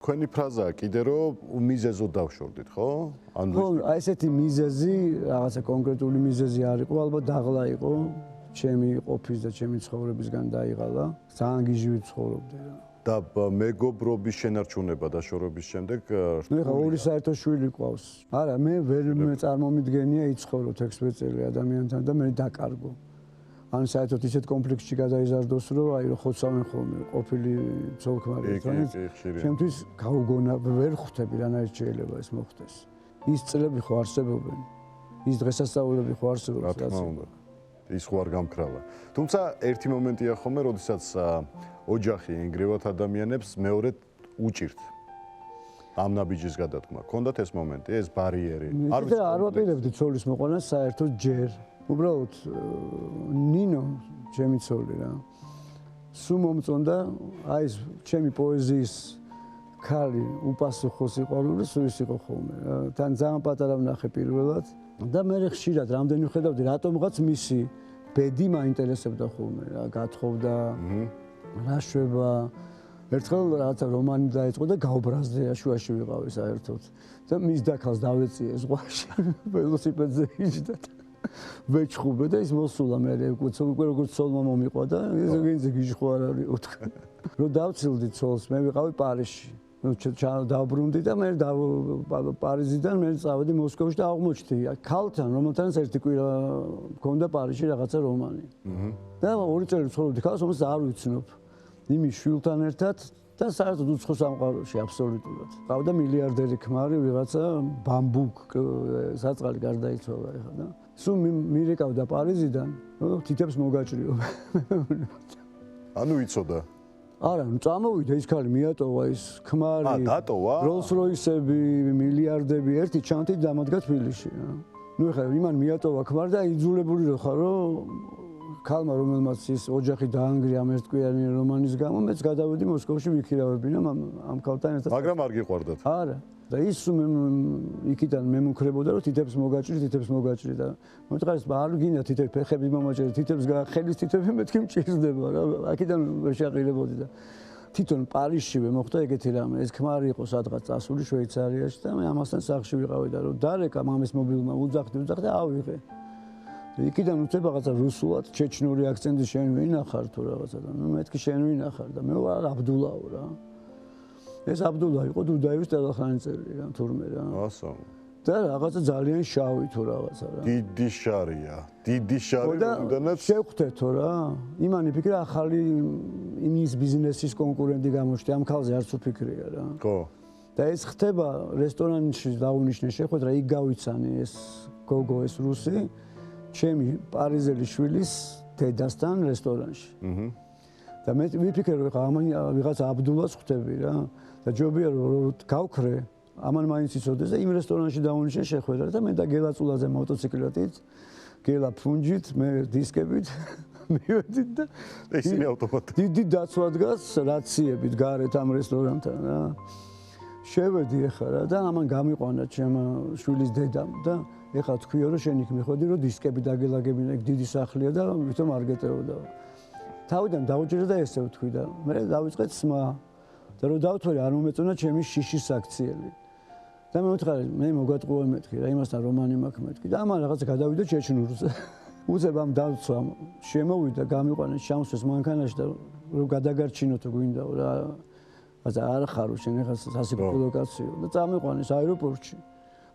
Თქვენი ფრაზაა კიდე რომ მიზეზოდ დავშორდით, ხო? ხო, აი ესეთი მიზეზი, რაღაცა კონკრეტული მიზეზი არ იყო, ალბათ დაღლა იყო. ჩემი ყოფის და ჩემი ცხოვრებისგან დაიღალა. ძალიან გიჟივით ცხოვრობდი რა. და მეგობრობის შენარჩუნება და შორობის შემდეგ ნუ ეხლა ორი საერთო შვილი ყავს. არა, მე ვერ წარმომიდგენია იცხოვრო 16 წელი ადამიანთან და მე დაკარგო. ან საერთოდ ისეთ კონფლიქტში გადაიზარდოს, რომ აი რომ ხოცავენ ხოლმე ყოფილი ცოლ-ქმარებთან. ჩემთვის გაუგონა ვერ ხვდები რანაირ შეიძლება ეს მოხდეს. ის წლები ხო არსებობენ. ის დღესასწაულები ხო არსებობს, რაც ის ხო არ გამქრალა. თუმცა ერთი მომენტია ხოლმე, როდესაც ოჯახი ინგრევათ ადამიანებს მეორედ უჭირთ ამ ნაბიჯის გადადგმა. ქონდათ ეს მომენტი, ეს ბარიერი? არ ვიცი, არ ვაპირებდი ცოლის მოყვანას საერთოდ ჯერ. უბრალოდ ნინო ჩემი ცოლი რა. სულ მომწონდა აი ეს ჩემი პოეზიის ქალი უპასუხო სიყვარული სულ ის იყო ხოლმე. თან ძალიან პატარა ვნახე პირველად და მე ხშირად რამდენი ვხედავდი რატომღაც მისი ბედი მაინტერესებდა ხოლმე რა, გათხოვდა, რა შვება. ერთხელ რაღაცა რომანი დაიწყო და გაუბრაზდე შუაში ვიყავი საერთოდ. და მის დაქალს დავეწიე ზღვაში, ველოსიპედზე იჯდა. ვეჩხუბე და ის მოსულა მე უკვე როგორც ცოლმა მომიყვა და ეს გიჟი ხო არ არის უთქა. რომ დავცილდი ცოლს, მე ვიყავი პარიზში. დავბრუნდი და მე პარიზიდან მე წავედი მოსკოვში და აღმოჩნდი ქალთან, რომელთანაც ერთი კვირა მქონდა პარიზში რაღაცა რომანი. და ორი წელი ცხოვრობდი ქალს, რომელსაც არ ვიცნობ. იმის შვილთან ერთად და საერთოდ უცხო სამყაროში აბსოლუტურად. ყავდა მილიარდერი ქმარი, ვიღაცა ბამბუკ საწყალი გარდაიცვალა ეხლა და სულ მირეკავდა პარიზიდან, თითებს მოგაჭრიო. ანუ იცოდა. არა, წამოვიდა ის ქალი, მიატოვა ის ქმარი. დატოვა? როლს-როისები, მილიარდები, ერთი ჩანთით დამადგა თბილისში რა. ნუ ეხლა იმან მიატოვა ქმარი და იძულებული რო ხარ, რომ ქალმა რომელმაც ის ოჯახი დაანგრია ამ ერთკვირიანი რომანის გამო, მეც გადავედი მოსკოვში ვიქირავებინა ამ ქალთან ერთად. მაგრამ არ გიყვარდათ? არა. და ის იქიდან მემუქრებოდა რომ თითებს მოგაჭრი და მომწყარეს არ გინდა თითებს ფეხები მომაჭრი თითებს ხელის თითები მეთქი მჭირდება რა აქედან შეყირებოდი და თვითონ პარიზშივე მოხდა ეგეთი რამე ეს ქმარი იყო სადღაც წასული შვეიცარიაში და მე ამასთან სახლში ვიყავი და რომ დარეკა მამის მობილმა უძახდი და ავიღე იქიდან უწევ რაღაცა რუსულად ჩეჩნური აქცენტი შენ ვინახარ თუ რაღაცა და ნუ მეთქი შენ ვინახარ და მე ვარ აბდულაო რა ეს აბდულა იყო დუდაევის ტელეხრანწერი რა თურმე რა. ასო. და რაღაცა ძალიან შავი თუ რაღაცა რა. დიდი შარია. დიდი შარი როდანაც შევხვდეთო რა. იმანი ფიქრა ახალი იმის ბიზნესის კონკურენტი გამოჩნდა ამ ქალზე არც უფიქრია რა. ხო. და ეს ხდება რესტორანში დაუნიშნე შეხვედრა იქ გავიცანი ეს გოგო ეს რუსი ჩემი პარიზელი შვილის დედასთან რესტორანში. და მე ვიფიქრე რომ ვიღაცა აბდულას ხვდები რა. და ჯობია რომ გავქრე ამან მაინც იცოდეს და იმ რესტორანში დაუნიშნე შეხვედრა და მე და გელა წულაძე მოტოციკლეთით გელა ფუნჯით მე დისკებით მივედით და ისინი ავტომატურად დიდი დაცვა დგას რაციებით გარეთ ამ რესტორანთან რა შევედი ეხლა რა და ამან გამიყვანა ჩემო შვილის დედამ და ეხლა თქვიო რომ შენ იქ მიხვედი რომ დისკები დაგელაგებინა იქ დიდი სახლია და ვითომ არ გეტეოდა თავიდან დაუჭირდა და ესე ვთქვი და მე დავიწყე სმა და რომ დავთვალე არ მომეწონა ჩემი შიშის აქციელი. და მე ვთქარი, მე მოგატყუა მეთქი რა, იმასთან რომანი მაქვს მეთქი და ამან რაღაცა გადავიდა ჩეჩნურზე. უცებ ამ დავცვამ, შემოვიდა, გამიყვანა შამსვეს მანქანაში და რომ გადაგარჩინოთო გვინდაო რა. რაღაცა არ ხარო შენ ეხლა სასიკვდილო ლოკაციო და წამიყვანეს აეროპორტში.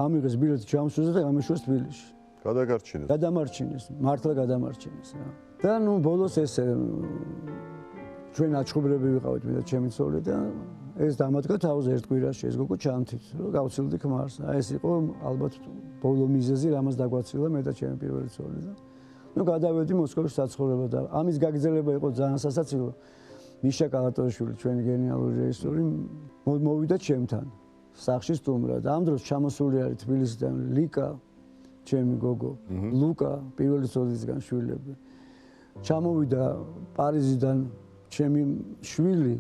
ამიღეს ბილეთი შამსვეზე და გამეშვეს თბილისში. გადაგარჩინეს. გადამარჩინეს, მართლა გადამარჩინეს რა. და ნუ ბოლოს ესე ჩვენ აჩხუბრები ვიყავით მე და ჩემი ცოლი და ეს დამადგა თავზე ერთ კვირაში ეს გოგო ჩანთით რომ გავცილდი ქმარს. აი ეს იყო ალბათ ბოლო მიზეზი რამაც დაგვაცილა მე და ჩემი პირველი ცოლი და ნუ გადავედი მოსკოვში საცხოვრებლად და ამის გაგრძელება იყო ძალიან სასაცილო. მიშა კალატოშვილი ჩვენი გენიალური რეჟისორი მოვიდა ჩემთან სახლში სტუმრად. ამ დროს ჩამოსული არის თბილისიდან ლიკა ჩემი გოგო, ლუკა პირველი ცოლისგან შვილები. ჩამოვიდა პარიზიდან ჩემი შვილი,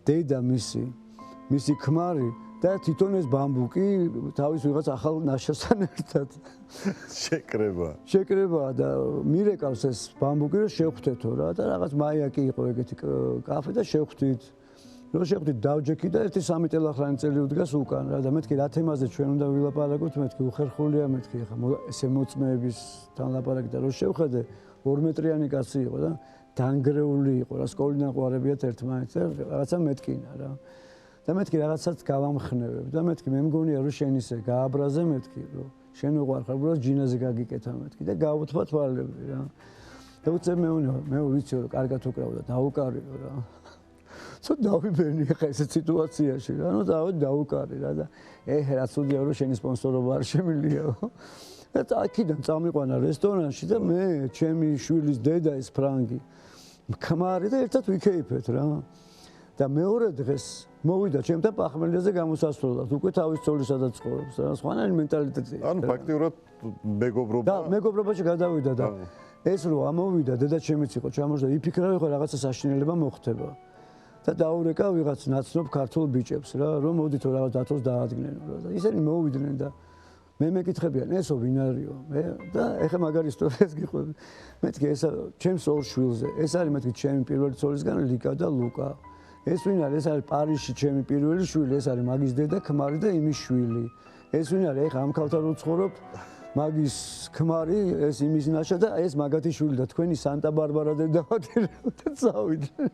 დედა მისი ქმარი და თვითონ ეს ბამბუკი თავის ვიღაც ახალ ნაშასთან ერთად შეკრება და მირეკავს ეს ბამბუკი რომ შევხვდეთო რა და რაღაც მაიაკი იყო ეგეთი კაფე და შევხვდით რო შევხვდით დავჯექი და 1-3 ტელახრანი წელი უდგას უკან რა და მეთქი რა თემაზე ჩვენ უნდა ვილაპარაკოთ, მეთქი უხერხულია, მეთქი ხა ესე მოწმეებისთან ლაპარაკი და რო შევხედე 2 მეტრიანი კაცი იყო და დანგრეული იყო რა, სკოლიდან ყვარებიათ ერთმანეთს და რაღაცა მეთქინა რა. და მეთქი რაღაცაც გავამხნევებ და მეთქი მე მგონია რომ შენ ისე გააბრაზე მეთქი რომ შენ უყვარხარ უბრალოდ ჯინაზე გაგიკეთა მეთქი და გავუთვა თვალები რა. და უცებ მე ვიცი რომ კარგად უკრავ და დაუკარიო რა. ცოტა დავიბერნი ხა ეს სიტუაციაში რა, ну დაუკარი რა და რა ცუდია რომ შენი სპონსორობა არ შემილია. და აქედან წამიყვანა რესტორანში და მე ჩემი შვილის დედა ეს ფრანგი ქმარი და ერთად ვიქეიფეთ რა. და მეორე დღეს მოვიდა ჩემთან პახმელიაზე გამოსასვლელად, უკვე თავის ცოლისადაც ცხოვრობს რა, სხვანაირი მენტალიტეტია. ანუ ფაქტიურად მეგობრობა და მეგობრობაში გადავიდა და ეს რო ამოვიდა დედა ჩემიც იყო ჩამოშდა, იფიქრა რომ რაღაცა საშინელება მოხდება. და დაურეკა ვიღაც ნაცნობ ქართულ ბიჭებს რა, რომ მოდით რაღაც დათოს დაადგნენო რა. და ისინი მოვიდნენ და მე მეკითხებიან ესო ვინ არისო? მე და ეხა მაგარი ისტორიას გიყვები. მეთქი ეს ჩემს ორ შვილზე, ეს არის მეთქი ჩემი პირველი ცოლისგან ლიკა და ლუკა. ეს ვინ არის? ეს არის პარიზში ჩემი პირველი შვილი, ეს არის მაგის დედა, ქმარი და იმის შვილი. ეს ვინ არის? ეხა ამ ქალთან რო ცხოვრობ, მაგის ქმარი, ეს იმის ნაშა და ეს მაგათი შვილი და თქვენი სანტა ბარბარა დედავადი და წავიდნენ.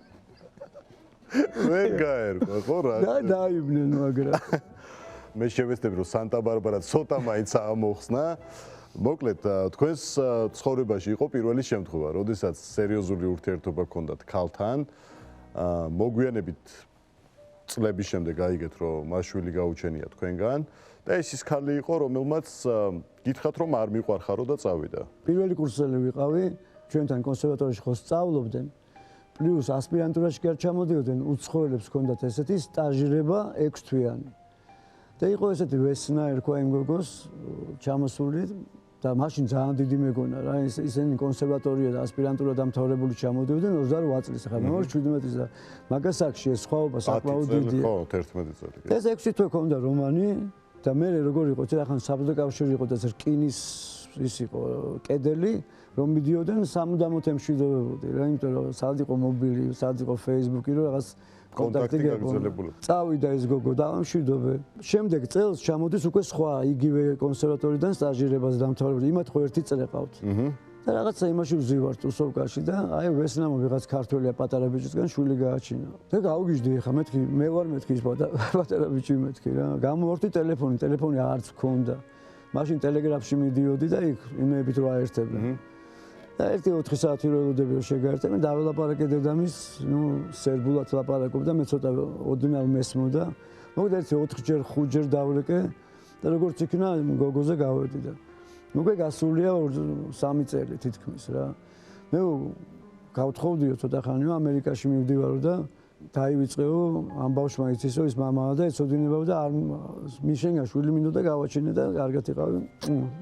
ვერ გაერკვა ხო რა? და დაიბნენ მაგრამ. მე შევეცდები რომ სანტა ბარბარა ცოტა მაინც ამოხსნა. მოკლედ თქვენს ცხოვრებაში იყო პირველი შემთხვევა, როდესაც სერიოზული ურთიერთობა გქონდათ ქალთან. მოგვიანებით წლების შემდეგ გაიგეთ რომ მაშვილი გაუჩენია თქვენგან და ეს ის ქალი იყო რომელმაც გითხრათ რომ არ მიყვარხარო და წავიდა. პირველი კურსელი ვიყავი, ჩვენთან კონსერვატორიაში ხო სწავლობდნენ. პლუს ასპირანტურაში კი არ ჩამოდიოდნენ, უცხოელებს ჰქონდათ ესეთი სტაჟირება 6 თვიანი. და იყო ესეთი ვესნა ერქვა იმ გოგოს ჩამოსული და მაშინ ძალიან დიდი მეგონა რა, ისინი კონსერვატორია და ασპირანტურა დამთავრებული ჩამოდიოდნენ 28 წლის, ახლა მე 17 წლის და მაგას აქში ეს სხვაობა საკმაოდ დიდია. ხო, 11 წელი. ეს 6 თვე ქონდა რომანი და მე როგორ იყო, ცოტა საბჭოთა კავშირი იყო და ეს რკინის ის იყო კედელი, რომ მიდიოდნენ სამუდამოდ ემშვიდობებოდი რა, იმიტომ რომ სად იყო მობილი, სად იყო Facebook-ი, რომ რაღაც კონტაქტი გაგრძელებულა. წავიდა ეს გოგო და ამშვიდობე. შემდეგ წელს ჩამოდის უკვე სხვა იგივე კონსერვატორიდან სტაჟირებას დამთავრებული. იმათ ხო ერთი წელი ყავთ. და რაღაცა იმაში ვზივართ უსოვკაში და აი ვესნამო ვიღაც ქართველია პატარა ბიჭისგან შვილი გააჩინა. და გავგიჟდი ხა მეთქი მე ვარ მეთქი პატარა ბიჭი მეთქი რა. გამოვარდი ტელეფონი არც მქონდა. მაშინ ტელეგრაფში მიდიოდი და იქ იმეებით რო აერთებდი. და 1-4 საათი რო ელოდები რომ შეგაერთებენ, დაველაპარაკე დედამის, სერბულად ლაპარაკობდა, მე ცოტა ოდნავ მესმოდა. მოგდა 4-ჯერ 5ჯერ დავრეკე და როგორც იქნა გოგოზე გავედი და უკვე გასულია 3 წელი თითქმის რა. მე გავთხოვდიო ცოტა ხანია ამერიკაში მივდივარო და დაივიწყეო ამ ბავშვმა იცისო ის მამაა და ეცოდინებაო და არ მიშენგა შვილი მინდოდა გავაჩინე და კარგად იყავი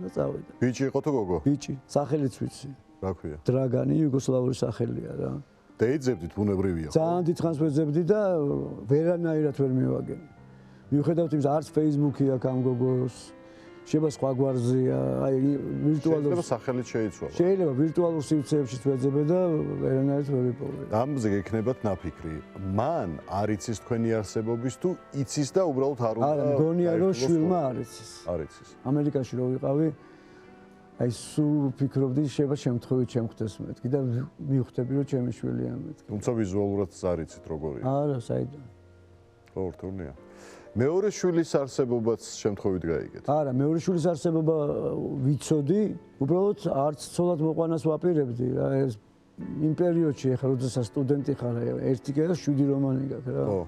და წავიდა. ბიჭი იყო თუ გოგო? ბიჭი, სახელიც ვიცი. რა ქვია? დრაგანი, იუგოსლავური სახელია რა. და ეძებდით ბუნებრივია. ძალიან დიდხანს ვეძებდი და ვერანაირად ვერ მივაგენი. მიუხედავად იმისა, არც Facebook-ი აქვს ამ გოგოს. შეიძლება სხვა გვარზეა, აი ვირტუალურ შეიძლება სახელით შეიცვალა. შეიძლება ვირტუალურ სივრცეებში ვეძებე და ვერანაირად ვერ ვიპოვე. ამზე გექნებათ ნაფიქრი. მან არ იცის თქვენი არსებობის თუ იცის და უბრალოდ არ უნდა არა, მგონია რომ შვილმა არ იცის. არ იცის. ამერიკაში რო ვიყავი, აი სულ ფიქრობდი შეიძლება შემთხვევით შემხვდეს მეთქი და მივხვდები რომ ჩემი შვილია მეთქი. თუმცა ვიზუალურად არ იცით როგორია. არა, საიდან. ხო, რთულია. მეორე შვილის არსებობაც შემთხვევით გაიგეთ. არა, მეორე შვილის არსებობა ვიცოდი, უბრალოდ არც ცოლად მოყვანას ვაპირებდი რა, ეს იმ პერიოდში ახლა როდესაც სტუდენტი ხარ, ერთი კი და 7 რომანი გაქვს რა. ხო.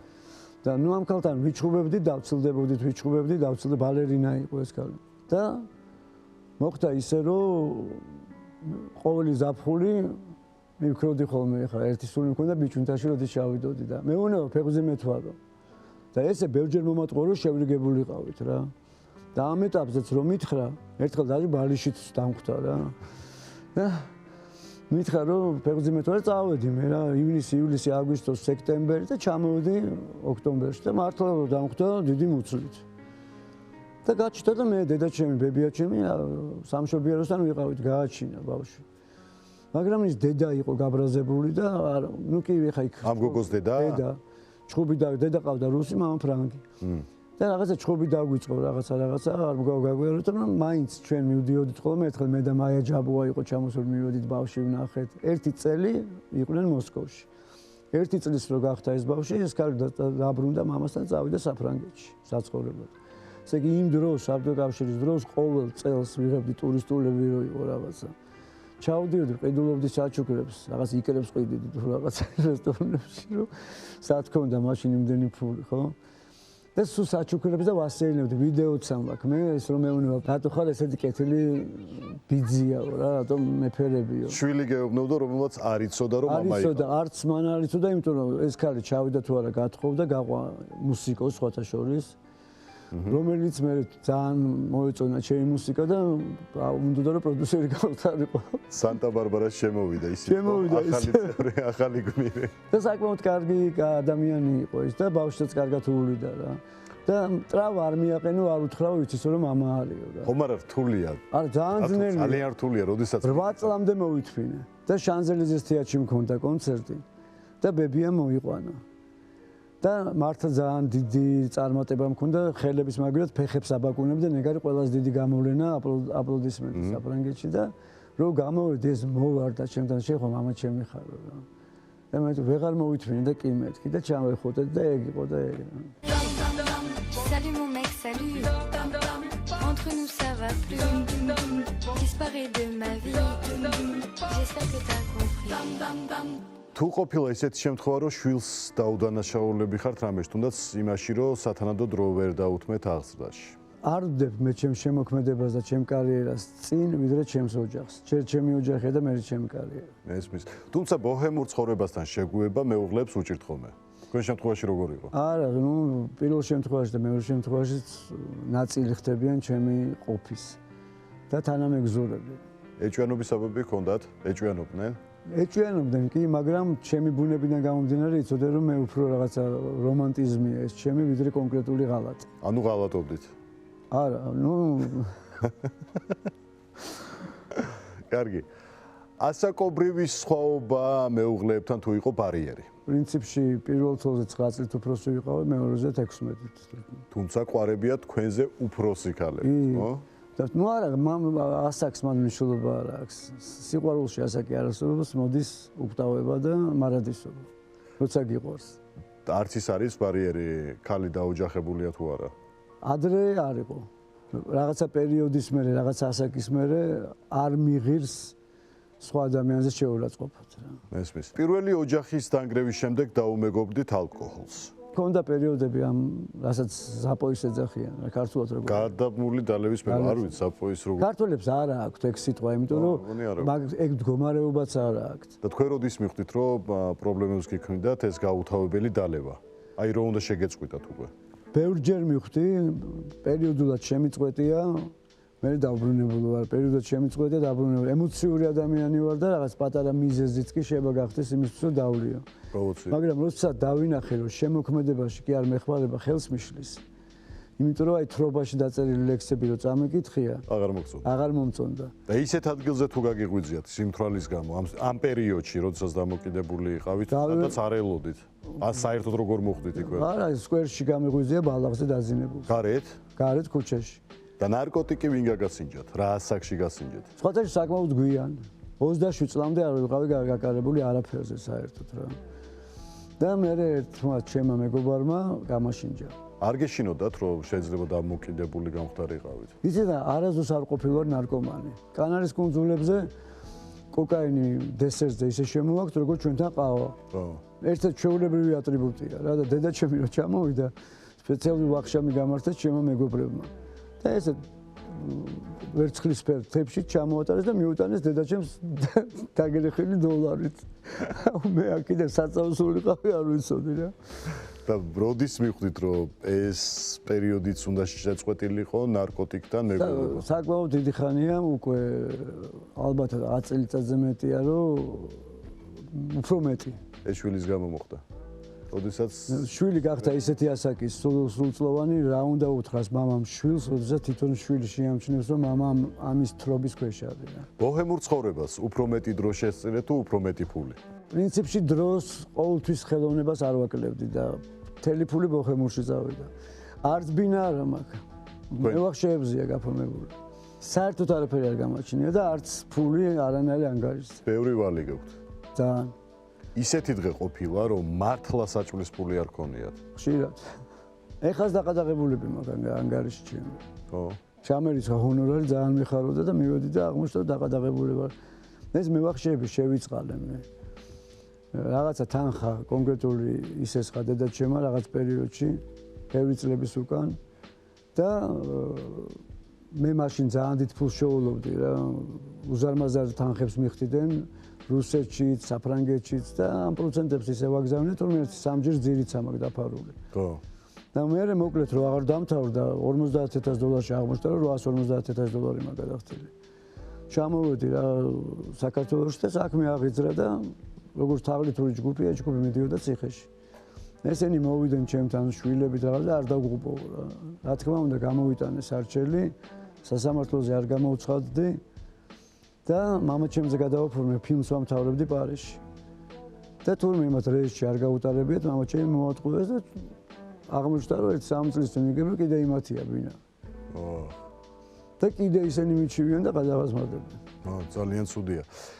და ნუ ამ ქალთან ვიჩხუბებდი, დავცილდებოდი, ბალერინა იყო ეს ქალი. და მოხდა ისე, რომ ყოველი ზაფხული მივქროდი ხოლმე ახლა ერთი სული მქონდა ბიჭუნთაში როდის ჩავიდოდი და მეუბნება ფეხზე მეთვალო. და ესე ბევრჯერ მომატყო რომ შევრიგებულიყავით რა. და ამ ეტაპზეც რომ მითხრა, ერთხელ დაჟე ბალიშიც დამხვდა რა. და მითხრა რომ ფეხზე მეთვალე წავედი მე რა, ივნისი, ივლისი, აგვისტო, სექტემბერი და ჩამოვედი ოქტომბერში და მართლა რომ დამხვდა დიდი მუცლით. და გაჩნდა და მე დედა ჩემი, ბებია ჩემი სამშობიაროსთან ვიყავით, გააჩინა ბავშვი. მაგრამ ის დედა იყო გაბრაზებული და ნუ კი ხა იქ ამ გოგოს დედა? დედა. ჩხუბი და დედა ყავდა რუსი, მამა ფრანგი. და რაღაცა ჩხუბი დაგვიწყო რაღაცა არ მოგავგავეროთ, რომ მაინც ჩვენ მივდიოდით ხოლმე, ერთხელ მე და მაია ჯაბოა იყო ჩამოსული, მივედით ბავშვი ვნახეთ. ერთი წელი იყვნენ მოსკოვში. ერთი წლის რო გახდა ეს ბავშვი, ეს ქალი დაბრუნდა მამასთან, წავიდა საფრანგეთში, საცხოვრებლად. ესე იგი იმ დროს, საბჭოთა კავშირის დროს ყოველ წელს ვიღებდი ტურისტულები რო იყო რაღაცა. ჩავდიოდი, ყიდულობდი საჩუქრებს, რაღაც იკრებს ყიდიდი თუ რაღაცა რესტორნებში, რომ სად ქონდა მაშინ იმდენი ფული, ხო? და სულ საჩუქრებს და ვასეირნებდი, ვიდეოც ამაქვს. მე ეს რომ მეუბნება, რატო ხარ ესეთი კეთილი ბიძიაო რა, რატომ მეფერებიო? შვილი გეუბნებოდა, რომელმაც არ იცოდა რომ მამა იყო. არიცოდა, არც მან არ იცოდა, იმიტომ რომ ეს ქალი ჩავიდა თუ არა გათხოვდა, გაყვა მუსიკოს სხვათა შორის. რომელიც მე ძალიან მოეწონა ჩემი მუსიკა და უნდა რომ პროდიუსერი გავხდარიყო. სანტა-ბარბარას შემოვიდა ისე. ახალი გმირი. და საკმაოდ კარგი ადამიანი იყო ის და ბავშვიც კარგად უვლიდა რა. და ტრავ არ მიაყენო, არ უთხრა, ვიცის რომ მამა არისო რა. ხომ არა რთულია. არა ძალიან ძნელია. ძალიან რთულია, როდესაც 8 წლამდე მოვითვინე და შანზელიზეს თეატრში მქონდა კონცერტი და ბებია მოიყვანა. და მართლა ძალიან დიდი წარმატება მქონდა, ხელების მაგალითად ფეხებს აბაკუნებდა, ეგარი ყველაზე დიდი გამოვლენა აპლოდისმენტი საფრანგეთში და რო გამოვედი ეს მოვარდა ჩემთან შეხო მამა ჩემი ხარო რა. და მე ვეღარ მოვითვინე და კი მეთქი და ჩავეხოთე და ეგ იყო და ეგ. Salut mon mec, salut. Entre nous ça va plus. Disparaît de ma vie. J'espère que t'as compris. თუ ყოფილა ისეთი შემთხვევა, რომ შვილს დაუდანაშაულები ხართ რამეში, თუნდაც იმაში, რომ სათანადო დრო ვერ დაუთმეთ აღზრდაში. არ ვდებ მე ჩემს შემოქმედებას და ჩემ კარიერას წინ, ვიდრე ჩემს ოჯახს. ჯერ ჩემი ოჯახია და მე ჩემი კარიერა. ესმის. თუმცა ბოჰემურ ცხოვრებასთან შეგუება მეუღლებს უჭირთ ხოლმე. თქვენ შემთხვევაში როგორ იყო? არა, ნუ პირველ შემთხვევაში და მეორე შემთხვევაში ნაწილი ხდებიან ჩემი ყოფის და თანამეგზურები. ეჭვიანობის საბაბი ჰქონდათ? ეჭვიანობდნენ? ეჭვიანობდნენ კი, მაგრამ ჩემი ბუნებიდან გამომდინარე იცოდე რომ მე უფრო რაღაცა რომანტიზმია ეს ჩემი ვიდრე კონკრეტული ღალატი. ანუ ღალატობდით? არა, ნუ კარგი. ასაკობრივი სხვაობა მეუღლეებთან თუ იყო ბარიერი? პრინციპში პირველ წელზე 9 წლით უფროსი ვიყავი, მეორეზე 16 წლით. თუმცა ყვარებია თქვენზე უფროსი ქალები, ხო? და ნუ არა, ასაკს მან მნიშვნელობა არ აქვს. სიყვარულში ასაკი არ არსებობს, მოდის უკვდავება და მარადისობა. როცა გიყვარს. არც ის არის ბარიერი, ქალი დაოჯახებულია თუ არა? ადრე არ იყო. რაღაცა პერიოდის მერე, რაღაცა ასაკის მერე არ მიღირს სხვა ადამიანზე შეურაცხყოფად რა. ესმის. პირველი ოჯახის დანგრევის შემდეგ დაუმეგობრდით ალკოჰოლს. ქონდა პერიოდები ამ რასაც ზაპოის ეძახიან, რა ქართულად როგორ. გადაბმული დალევის მე არ ვიცი ზაპოის როგორ. ქართველებს არ აქვთ ეგ სიტყვა, იმიტომ რომ ეგ მდგომარეობაც არ აქვთ. და თქვენ როდის მიხვდით, რომ პრობლემებს გიქმნიდათ ეს გაუთავებელი დალევა? აი რო უნდა შეგეწყვიტათ უკვე. ბევრჯერ მივხვდი, პერიოდულად შემიწყვეტია, მე დაბრუნებული ვარ, პერიოდულად შემიწყვეტია, დაბრუნებული. ემოციური ადამიანი ვარ და რაღაც პატარა მიზეზიც კი შეიძლება გახდეს იმისთვის, რომ დავლიო. მაგრამ როდესაც დავინახე, რომ შემოქმედებაში კი არ მეხმარება ხელს მიშლის. იმიტომ რომ აი თრობაში დაწერილი ლექსები რო წამეკითხია, აღარ მომწონდა. და ისეთ ადგილზე თუ გაგიღვიძიათ სიმთვრალის გამო, ამ პერიოდში, როდესაც დამოკიდებული იყავით, სადაც არ ელოდით. საერთოდ როგორ მოხდით იქვე? არა, სკვერში გამიღვიძია ბალახზე დაზინებული. გარეთ? გარეთ ქუჩაში. და ნარკოტიკი ვინ გაგასინჯათ? რა ასაკში გასინჯეთ? სხვათა საკმაოდ გვიან. 27 წლამდე არ ვიყავი გაკარებული არაფერზე საერთოდ რა. და მე ერთმა ჩემმა მეგობარმა გამაშინჯა. არ გეშინოდათ, რომ შეიძლება დამოკიდებული გამხდარიყავით? იცი და არასდროს არ ყოფილვარ ნარკომანი. კანარის კუნძულებზე კოკაინი დესერტზე ისე შემოვაქვთ, როგორც ჩვენთან ყავა. ერთ-ერთი ჩვეულებრივი ატრიბუტია რა და დედაჩემი რო ჩამოვიდა, სპეციალური ვახშამი გამართეს ჩემმა მეგობრებმა. და ესე ვერცხლისფერ თებში ჩამოატარეს და მიუტანეს დედაჩემს დაგერეხილი $. მე აქედან საწავსული ყავი არ ვიცოდი რა. და როდის მიხვდით, რომ ეს პერიოდიც უნდა შეწყვეტილიყო ნარკოტიკთან მეგობრობა? საკმაოდ დიდი ხანია, უკვე ალბათ 10 წელიწადზე მეტია, რომ უფრო მეტი. ეს შვილის გამო მოხდა. როდესაც შვილი გახდა ისეთი ასაკის სრულწლოვანი, რა უნდა უთხრას მამამ შვილს, როდესაც თვითონ შვილი შეამჩნევს, რომ მამა ამის თრობის ქვეშ არის. ბოჰემურ ცხოვრებას უფრო მეტი დრო შესწირეთ თუ უფრო მეტი ფული? პრინციპში დროს ყოველთვის ხელოვნებას არ ვაკლებდი და მთელი ფული ბოხემურში წავიდა. არც ბინა არა მაქვს. მე ვახშეებზია გაფორმებული. საერთოდ არაფერი არ გამაჩნია და არც ფული არანაირი ანგარიშს. ბევრი ვალი გაქვთ. ძალიან ისეთი დღე ყოფილა, რომ მართლა საჭმლის ფული არ ქონიათ. ხშირად. ეხას დაყადაღებულები მაგან ანგარიში ჩემი. ხო. ჩამერიცხა ჰონორარი ძალიან მიხაროდა და მივედი და აღმოჩნდა დაყადაღებული ვარ. ეს მე ვახშეები შევიწყალე მე. რაღაცა თანხა კონკრეტული ისესხა დედაჩემმა რაღაც პერიოდში ბევრი წლების უკან და მე მაშინ ძალიან დიდ ფულს შოულობდი რა უზარმაზარ თანხებს მიხდიდნენ რუსეთშიც, საფრანგეთშიც და ამ პროცენტებს ისე ვაგზავნე თორმე სამჯერ ძირიც ამაკ დაფარული. ხო. და მე მოკლედ რო აღარ დამთავრდა $50,000-ში აღმოჩნდა რომ $850,000 მაგ გადახდილი. ჩამოვედი რა საქართველოში და საქმე აღიძრა და როგორც თაღლითური ჯგუფია, ჯგუფი მიდიოდა ციხეში. ესენი მოვიდნენ ჩემთან შვილებით რაღაც და არ დაგუყო რა. რა თქმა უნდა გამოვიტანეს არჩელი, სასამართლოზე არ გამოვცხადდი და მამაჩემზე გადავაფორმე ფილმს ვამთავრებდი პარიზში. და თურმე იმათ რეჟისში არ გაუტარებიათ, მამაჩემი მოატყუეს და აღმოჩნდა რომ 1 წლის წინ იგები კიდე იმათია ბინა. ო. და კიდე ისინი მიჩივიან და გადავაზმარდებიან. ძალიან ცუდია.